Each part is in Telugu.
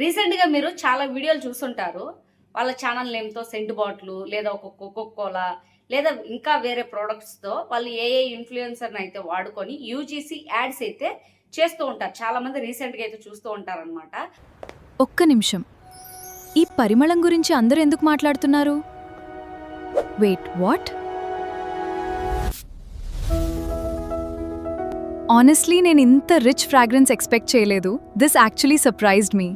రీసెంట్‌గా మీరు చాలా వీడియోలు చూసుంటారు. వాళ్ళ ఛానల్ నేమ్‌తో సెంట్ బాటిలు లేదా ఒక కోకో కోలా లేదా ఇంకా వేరే ప్రొడక్ట్స్‌తో వాళ్ళు ఇన్‌ఫ్లుయెన్సర్‌నైతే వాడుకొని యూజీసీ యాడ్స్ అయితే చేస్తూ ఉంటారు. చాలామంది రీసెంట్‌గా అయితే చూస్తూ ఉంటారనమాట. ఒక్క నిమిషం. ఈ పరిమళం గురించి అందరూ ఎందుకు మాట్లాడుతున్నారు? Wait, what? ఆనెస్ట్లీ నేను ఇంత రిచ్ ఫ్రాగ్రెన్స్ ఎక్స్పెక్ట్ చేయలేదు. దిస్ యాక్చువల్లీ సర్ప్రైజ్డ్ మీ.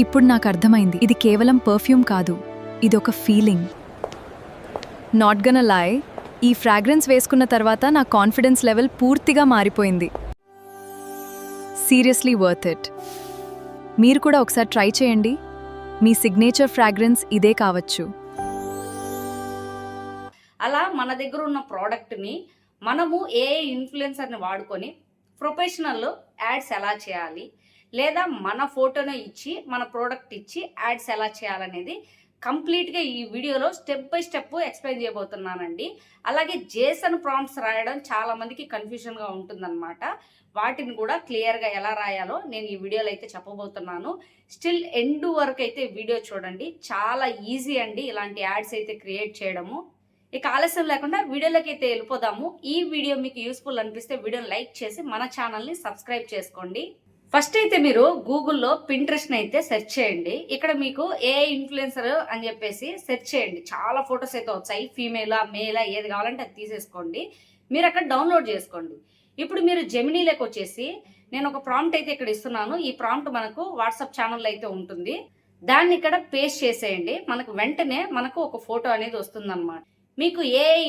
ఇప్పుడు నాకు అర్థమైంది, ఇది కేవలం పర్ఫ్యూమ్ కాదు, ఇదొక ఫీలింగ్. నాట్ గన లై, ఈ ఫ్రాగ్రెన్స్ వేసుకున్న తర్వాత నా కాన్ఫిడెన్స్ లెవెల్ పూర్తిగా మారిపోయింది. Seriously worth it. మీరు కూడా ఒకసారి ట్రై చేయండి. మీ సిగ్నేచర్ ఫ్రాగ్రెన్స్ ఇదే కావచ్చు. అలా మన దగ్గర ఉన్న ప్రోడక్ట్‌ని మనము ఇన్‌ఫ్లుయెన్సర్‌ని వాడుకొని ప్రొఫెషనల్ యాడ్స్ ఎలా చేయాలి? లేదా మన ఫోటోను ఇచ్చి, మన ప్రోడక్ట్ ఇచ్చి యాడ్స్ ఎలా చేయాలనేది కంప్లీట్‌గా ఈ వీడియోలో స్టెప్ బై స్టెప్ ఎక్స్‌ప్లెయిన్ చేయబోతున్నానండి. అలాగే జేసన్ ప్రాంప్ట్స్ రాయడం చాలా మందికి కన్‌ఫ్యూజన్‌గా ఉంటుందన్నమాట. వాటిని కూడా క్లియర్‌గా ఎలా రాయాలో నేను ఈ వీడియోలో అయితే చెప్పబోతున్నాను. స్టిల్ ఎండ్ వరకు అయితే వీడియో చూడండి. చాలా ఈజీ అండి ఇలాంటి యాడ్స్ అయితే క్రియేట్ చేయడము. ఇక ఆలస్యం లేకుండా వీడియోలోకి అయితే వెళ్ళిపోదాము. ఈ వీడియో మీకు యూస్ఫుల్ అనిపిస్తే వీడియోని లైక్ చేసి మన ఛానల్ని సబ్స్క్రైబ్ చేసుకోండి. ఫస్ట్ అయితే మీరు గూగుల్లో పింట్రెస్ట్ని అయితే సెర్చ్ చేయండి. ఇక్కడ మీకు ఇన్ఫ్లుయెన్సర్ అని చెప్పేసి సెర్చ్ చేయండి. చాలా ఫొటోస్ అయితే వచ్చాయి. ఫీమేలా మేలా ఏది కావాలంటే అది తీసేసుకోండి. మీరు అక్కడ డౌన్లోడ్ చేసుకోండి. ఇప్పుడు మీరు జెమినీలోకి వచ్చేసి నేను ఒక ప్రాంప్ట్ అయితే ఇక్కడ ఇస్తున్నాను. ఈ ప్రాంప్ట్ మనకు వాట్సాప్ ఛానల్లో అయితే ఉంటుంది. దాన్ని ఇక్కడ పేస్ట్ చేసేయండి. మనకు వెంటనే మనకు ఒక ఫోటో అనేది వస్తుందన్నమాట. మీకు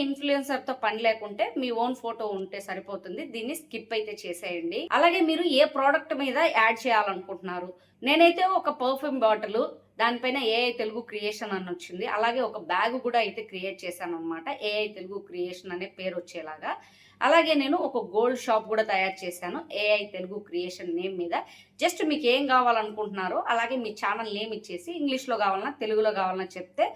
ఇన్ఫ్లుయెన్సర్తో పని లేకుంటే మీ ఓన్ ఫోటో ఉంటే సరిపోతుంది. దీన్ని స్కిప్ అయితే చేసేయండి. అలాగే మీరు ఏ ప్రోడక్ట్ మీద యాడ్ చేయాలనుకుంటున్నారు? నేనైతే ఒక పర్ఫ్యూమ్ బాటిల్, దానిపైన తెలుగు క్రియేషన్ అని వచ్చింది. అలాగే ఒక బ్యాగ్ కూడా అయితే క్రియేట్ చేశాను అనమాట. తెలుగు క్రియేషన్ అనే పేరు వచ్చేలాగా. అలాగే నేను ఒక గోల్డ్ షాప్ కూడా తయారు చేశాను తెలుగు క్రియేషన్ నేమ్ మీద. జస్ట్ మీకు ఏం కావాలనుకుంటున్నారో అలాగే మీ ఛానల్ నేమ్ ఇచ్చేసి ఇంగ్లీష్లో కావాలన్నా తెలుగులో కావాలన్నా చెప్తే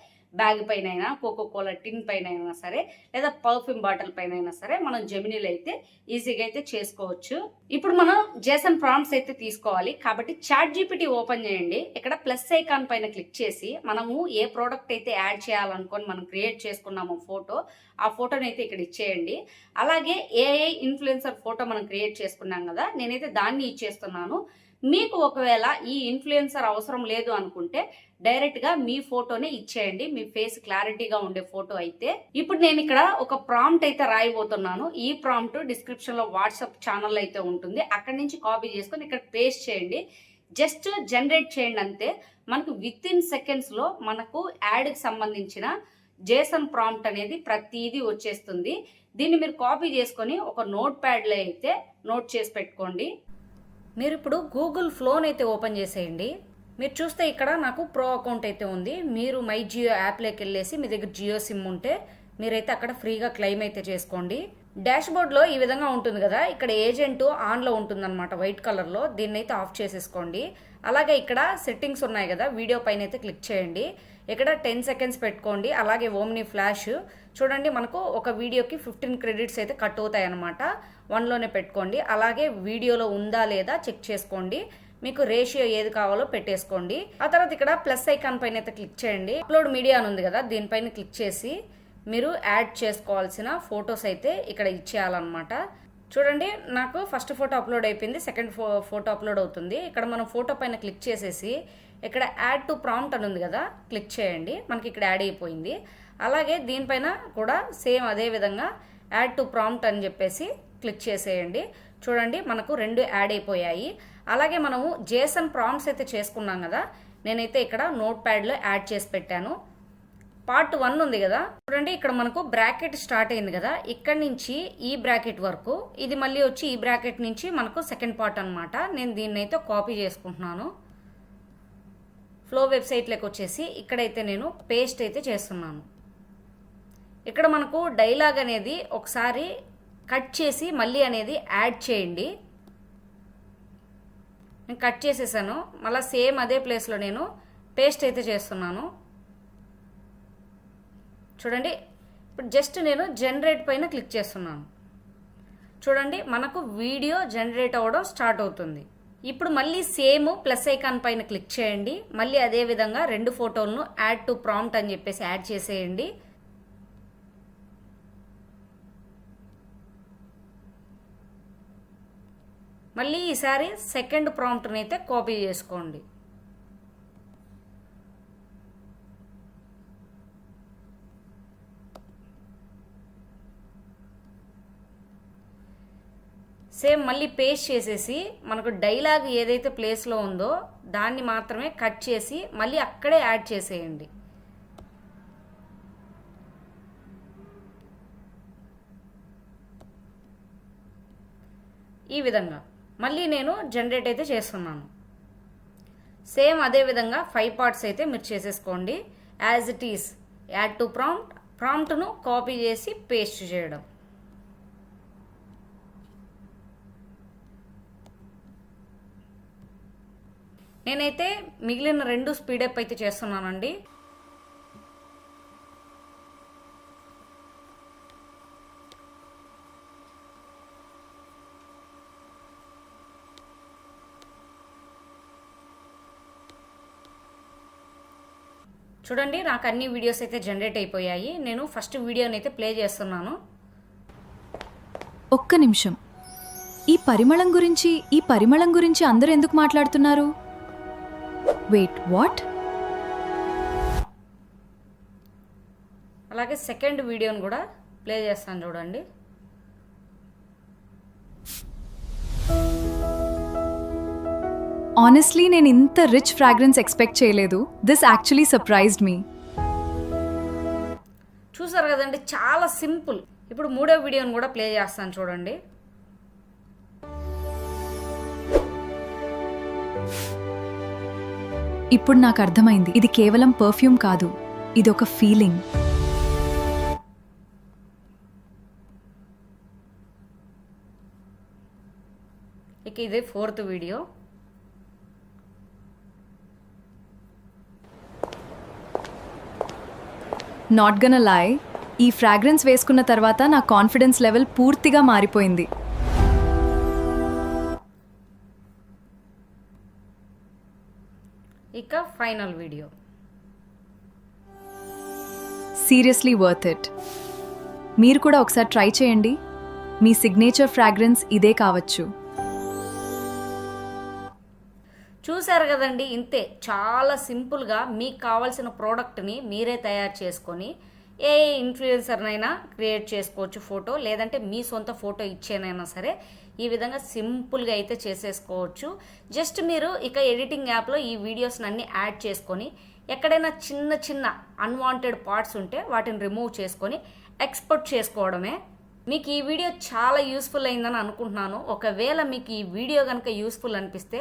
బ్యాగ్ పైన అయినా, కోకో కోలా టిన్ పైన అయినా సరే, లేదా పర్ఫ్యూమ్ బాటిల్ పైన అయినా సరే మనం జెమినీలో అయితే ఈజీగా అయితే చేసుకోవచ్చు. ఇప్పుడు మనం జేసన్ ప్రాంప్ట్స్ అయితే తీసుకోవాలి. కాబట్టి చాట్ జీపీటీ ఓపెన్ చేయండి. ఇక్కడ ప్లస్ ఐకాన్ పైన క్లిక్ చేసి మనము ఏ ప్రోడక్ట్ అయితే యాడ్ చేయాలనుకొని మనం క్రియేట్ చేసుకున్నామో ఫోటో, ఆ ఫోటోని అయితే ఇక్కడ ఇచ్చేయండి. అలాగే ఇన్ఫ్లుయెన్సర్ ఫోటో మనం క్రియేట్ చేసుకున్నాం కదా, నేనైతే దాన్ని ఇచ్చేస్తున్నాను. మీకు ఒకవేళ ఈ ఇన్ఫ్లుయెన్సర్ అవసరం లేదు అనుకుంటే డైరెక్ట్గా మీ ఫోటోనే ఇచ్చేయండి. మీ ఫేస్ క్లారిటీగా ఉండే ఫోటో అయితే. ఇప్పుడు నేను ఇక్కడ ఒక ప్రాంప్ట్ అయితే రాయబోతున్నాను. ఈ ప్రాంప్ట్ డిస్క్రిప్షన్లో వాట్సాప్ ఛానల్ అయితే ఉంటుంది. అక్కడి నుంచి కాపీ చేసుకొని ఇక్కడ పేస్ట్ చేయండి. జస్ట్ జనరేట్ చేయండి అంతే. మనకు విత్ ఇన్ సెకండ్స్లో మనకు యాడ్కి సంబంధించిన జేసన్ ప్రాంప్ట్ అనేది ప్రతిదీ వచ్చేస్తుంది. దీన్ని మీరు కాపీ చేసుకొని ఒక నోట్ ప్యాడ్లో అయితే నోట్ చేసి పెట్టుకోండి. మీరు ఇప్పుడు గూగుల్ ఫ్లోని అయితే ఓపెన్ చేసేయండి. మీరు చూస్తే ఇక్కడ నాకు ప్రో అకౌంట్ అయితే ఉంది. మీరు మై జియో యాప్లోకి వెళ్ళేసి మీ దగ్గర జియో సిమ్ ఉంటే మీరైతే అక్కడ ఫ్రీగా క్లెయిమ్ అయితే చేసుకోండి. డాష్ బోర్డ్లో ఈ విధంగా ఉంటుంది కదా, ఇక్కడ ఏజెంట్ ఆన్లో ఉంటుందన్నమాట వైట్ కలర్లో. దీన్ని అయితే ఆఫ్ చేసేసుకోండి. అలాగే ఇక్కడ సెట్టింగ్స్ ఉన్నాయి కదా, వీడియో పైన అయితే క్లిక్ చేయండి. ఇక్కడ 10 సెకండ్స్ పెట్టుకోండి. అలాగే ఓమ్ని ఫ్లాష్ చూడండి, మనకు ఒక వీడియోకి 15 క్రెడిట్స్ అయితే కట్ అవుతాయి అనమాట. 1లోనే పెట్టుకోండి. అలాగే వీడియోలో ఉందా లేదా చెక్ చేసుకోండి. మీకు రేషియో ఏది కావాలో పెట్టేసుకోండి. ఆ తర్వాత ఇక్కడ ప్లస్ ఐకాన్ పైన అయితే క్లిక్ చేయండి. అప్లోడ్ మీడియా అని ఉంది కదా, దీనిపైన క్లిక్ చేసి మీరు యాడ్ చేసుకోవాల్సిన ఫొటోస్ అయితే ఇక్కడ ఇచ్చేయాలన్నమాట. చూడండి, నాకు ఫస్ట్ ఫోటో అప్లోడ్ అయిపోయింది. సెకండ్ ఫోటో అప్లోడ్ అవుతుంది. ఇక్కడ మనం ఫోటో పైన క్లిక్ చేసేసి ఇక్కడ యాడ్ టు ప్రాంప్ట్ అని ఉంది కదా, క్లిక్ చేయండి. మనకి ఇక్కడ యాడ్ అయిపోయింది. అలాగే దీనిపైన కూడా సేమ్ అదే విధంగా యాడ్ టు ప్రాంప్ట్ అని చెప్పేసి క్లిక్ చేసేయండి. చూడండి, మనకు 2 యాడ్ అయిపోయాయి. అలాగే మనము జేసన్ ప్రాంప్ట్స్ అయితే చేసుకున్నాం కదా, నేనైతే ఇక్కడ నోట్ ప్యాడ్లో యాడ్ చేసి పెట్టాను. పార్ట్ 1 ఉంది కదా, చూడండి ఇక్కడ మనకు బ్రాకెట్ స్టార్ట్ అయింది కదా, ఇక్కడ నుంచి ఈ బ్రాకెట్ వరకు, ఇది మళ్ళీ వచ్చి ఈ బ్రాకెట్ నుంచి మనకు సెకండ్ పార్ట్ అనమాట. నేను దీన్ని అయితే కాపీ చేసుకుంటున్నాను. ఫ్లో వెబ్సైట్లోకి వచ్చేసి ఇక్కడైతే నేను పేస్ట్ అయితే చేస్తున్నాను. ఇక్కడ మనకు డైలాగ్ అనేది ఒకసారి కట్ చేసి మళ్ళీ అనేది యాడ్ చేయండి. నేను కట్ చేసేసాను. మళ్ళీ సేమ్ అదే ప్లేస్లో నేను పేస్ట్ అయితే చేస్తున్నాను. చూడండి, ఇప్పుడు జస్ట్ నేను జనరేట్ పైన క్లిక్ చేస్తున్నాను. చూడండి మనకు వీడియో జనరేట్ అవ్వడం స్టార్ట్ అవుతుంది. ఇప్పుడు మళ్ళీ సేమ్ ప్లస్ ఐకాన్ పైన క్లిక్ చేయండి. మళ్ళీ అదే విధంగా 2 ఫోటోలను యాడ్ టు ప్రాంప్ట్ అని చెప్పేసి యాడ్ చేసేయండి. మళ్ళీ ఈసారి సెకండ్ ప్రాంప్ట్ని అయితే కాపీ చేసుకోండి. సేమ్ మళ్ళీ పేస్ట్ చేసేసి మనకు డైలాగ్ ఏదైతే ప్లేస్లో ఉందో దాన్ని మాత్రమే కట్ చేసి మళ్ళీ అక్కడే యాడ్ చేసేయండి. ఈ విధంగా మళ్ళీ నేను జనరేట్ అయితే చేస్తున్నాను. సేమ్ అదే విధంగా 5 పార్ట్స్ అయితే మీరు చేసేసుకోండి. As it is add to ప్రాంప్ట్ను కాపీ చేసి పేస్ట్ చేయడం. నేనైతే మిగిలిన 2 స్పీడప్ అయితే చేస్తున్నానండి. చూడండి నాకు అన్ని వీడియోస్ అయితే జనరేట్ అయిపోయాయి. నేను ఫస్ట్ వీడియోని అయితే ప్లే చేస్తున్నాను. ఒక్క నిమిషం. ఈ పరిమళం గురించి అందరూ ఎందుకు మాట్లాడుతున్నారు? Wait, what? అలాగే సెకండ్ వీడియోని కూడా ప్లే చేస్తాను చూడండి. ఆనెస్ట్లీ నేను ఇంత రిచ్ ఫ్రాగ్రెన్స్ ఎక్స్పెక్ట్ చేయలేదు. దిస్ యాక్చువల్లీ సర్ప్రైజ్డ్ మీ. చూసారు కదండి, చాలా సింపుల్. ఇప్పుడు 3వ వీడియోని కూడా ప్లే చేస్తాను చూడండి. ఇప్పుడు నాకు అర్థమైంది, ఇది కేవలం పర్ఫ్యూమ్ కాదు, ఇది ఒక ఫీలింగ్. ఇక ఇదే 4th వీడియో. నాట్ గన లై, ఈ ఫ్రాగ్రెన్స్ వేసుకున్న తర్వాత నా కాన్ఫిడెన్స్ లెవెల్ పూర్తిగా మారిపోయింది. ఇక final video. Seriously worth it. మీరు కూడా ఒకసారి ట్రై చేయండి. మీ సిగ్నేచర్ ఫ్రాగ్రెన్స్ ఇదే కావచ్చు. చూసారు కదండి, ఇంతే. చాలా సింపుల్గా మీకు కావాల్సిన ప్రోడక్ట్ని మీరే తయారు చేసుకొని ఏ ఇన్ఫ్లుయెన్సర్నైనా క్రియేట్ చేసుకోవచ్చు ఫోటో, లేదంటే మీ సొంత ఫోటో ఇచ్చేనైనా సరే ఈ విధంగా సింపుల్గా అయితే చేసేసుకోవచ్చు. జస్ట్ మీరు ఇక ఎడిటింగ్ యాప్లో ఈ వీడియోస్ని అన్ని యాడ్ చేసుకొని ఎక్కడైనా చిన్న చిన్న అన్వాంటెడ్ పార్ట్స్ ఉంటే వాటిని రిమూవ్ చేసుకొని ఎక్స్పోర్ట్ చేసుకోవడమే. మీకు ఈ వీడియో చాలా యూస్ఫుల్ అయిందని అనుకుంటున్నాను. ఒకవేళ మీకు ఈ వీడియో కనుక యూస్ఫుల్ అనిపిస్తే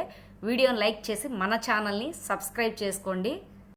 వీడియోని లైక్ చేసి మన ఛానల్ని సబ్స్క్రైబ్ చేసుకోండి.